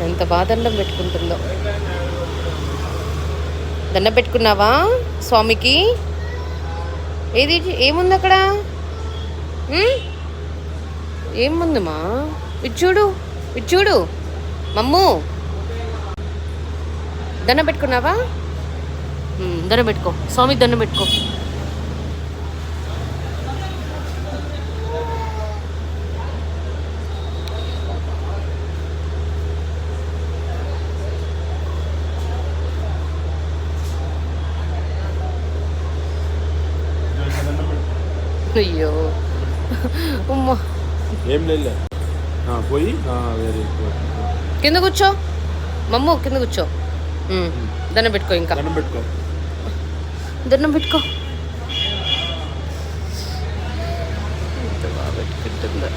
ఎంత బాగా దండం పెట్టుకుంటుందో. దండం పెట్టుకున్నావా స్వామికి? ఏది ఏముంది అక్కడ? ఏముందమ్మా? ఇచ్చుడు ఇచ్చుడు మమ్ము. దండం పెట్టుకున్నావా? దండం పెట్టుకో, స్వామికి దండం పెట్టుకో. అయ్యో అమ్మా, ఏం లేదు పోయి వేరే కింద కూర్చో మమ్ము, కింద కూర్చో. దండం పెట్టుకో, ఇంకా దండం పెట్టుకో, దండం పెట్టుకో. ఎంత బాగా పెట్టుకుంటుందో.